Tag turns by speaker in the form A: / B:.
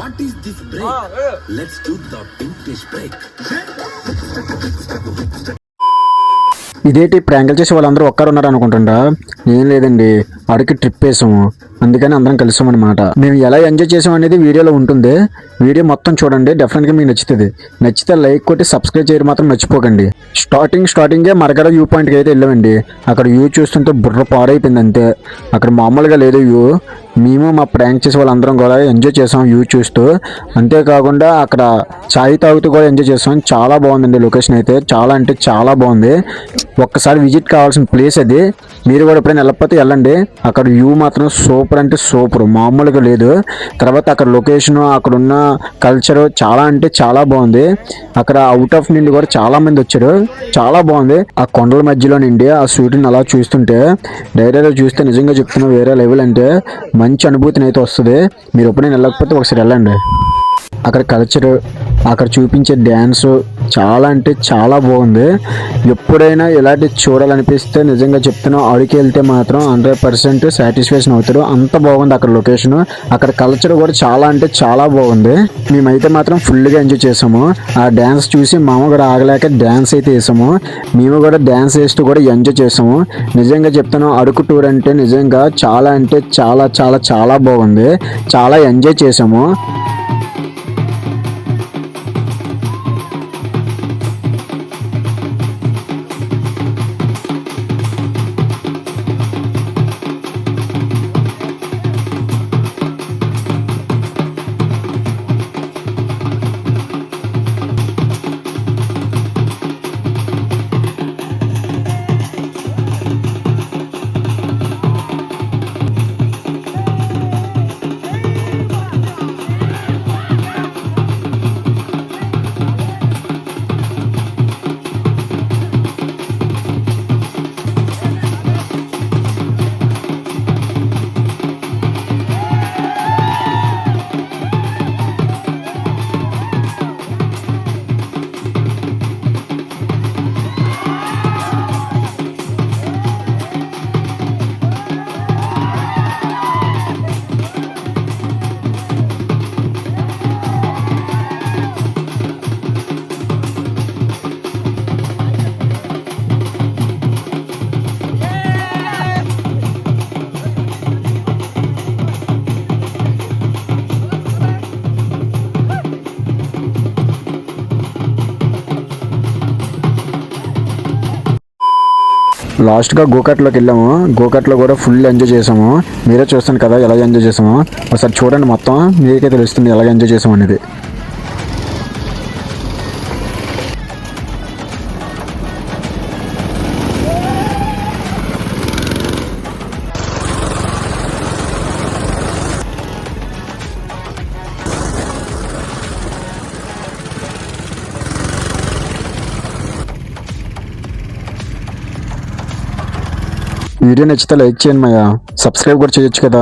A: What is this break? Let's do the vintage break.
B: ఇదేంటి ప్రాంకులు చేసే వాళ్ళందరూ ఒక్కరు ఉన్నారు అనుకుంటుంటా. ఏం లేదండి, అడికి ట్రిప్ వేసాము, అందుకని అందరం కలిసాం అనమాట. మేము ఎలా ఎంజాయ్ చేసాం అనేది వీడియోలో ఉంటుంది. వీడియో మొత్తం చూడండి, డెఫినెట్గా మీకు నచ్చుతుంది. నచ్చితే లైక్ కొట్టి సబ్స్క్రైబ్ చేయడం మాత్రం మర్చిపోకండి. స్టార్టింగే మరగడ వ్యూ పాయింట్కి అయితే వెళ్ళామండి. అక్కడ వ్యూ చూస్తుంటే బుర్ర పాడైపోయింది అంతే. అక్కడ మామూలుగా లేదు వ్యూ. మేము మా ప్రాంక్ చేసే వాళ్ళందరం కూడా ఎంజాయ్ చేసాం వ్యూ చూస్తూ. అంతేకాకుండా అక్కడ చాయ్ తాగుతూ కూడా ఎంజాయ్ చేసాం. చాలా బాగుందండి లొకేషన్ అయితే, చాలా అంటే చాలా బాగుంది. ఒక్కసారి విజిట్ కావాల్సిన ప్లేస్ అది. మీరు కూడా ఎప్పుడైనా వెళ్ళకపోతే వెళ్ళండి. అక్కడ వ్యూ మాత్రం సూపర్ అంటే సూపర్, మామూలుగా లేదు. తర్వాత అక్కడ లొకేషన్, అక్కడ ఉన్న కల్చర్ చాలా అంటే చాలా బాగుంది. అక్కడ అవుట్ ఆఫ్ నుండి కూడా చాలా మంది వచ్చారు, చాలా బాగుంది. ఆ కొండల మధ్యలో నుండి ఆ షూటింగ్ అలా చూస్తుంటే, డైరెక్ట్గా చూస్తే నిజంగా చెప్తున్నా వేరే లెవెల్. అంటే మంచి అనుభూతిని అయితే వస్తుంది. మీరు ఎప్పుడైనా వెళ్ళకపోతే ఒకసారి వెళ్ళండి. అక్కడ కల్చర్, అక్కడ చూపించే డ్యాన్స్ చాలా అంటే చాలా బాగుంది. ఎప్పుడైనా ఇలాంటి చూడాలనిపిస్తే నిజంగా చెప్తున్నా అడికి వెళ్తే మాత్రం 100% సాటిస్ఫాక్షన్ అవుతారు. అంత బాగుంది అక్కడ లొకేషన్. అక్కడ కల్చర్ కూడా చాలా అంటే చాలా బాగుంది. మేమైతే మాత్రం ఫుల్గా ఎంజాయ్ చేసాము. ఆ డ్యాన్స్ చూసి మామ కూడా ఆగలేక డ్యాన్స్ అయితే వేసాము. మేము కూడా డ్యాన్స్ వేస్తూ కూడా ఎంజాయ్ చేసాము. నిజంగా చెప్తాను, అరకు టూర్ అంటే నిజంగా చాలా అంటే చాలా చాలా చాలా బాగుంది. చాలా ఎంజాయ్ చేసాము. లాస్ట్గా గోకట్లోకి వెళ్ళాము. గోకట్లో కూడా ఫుల్ ఎంజాయ్ చేసాము. మీరే చూస్తాను కదా ఎలా ఎంజాయ్ చేసాము. ఒకసారి చూడండి, మొత్తం మీకే తెలుస్తుంది ఎలా ఎంజాయ్ చేసాము అనేది. వీడియో నచ్చితే లైక్ చేయండి, సబ్స్క్రైబ్ కూడా చేయొచ్చు కదా.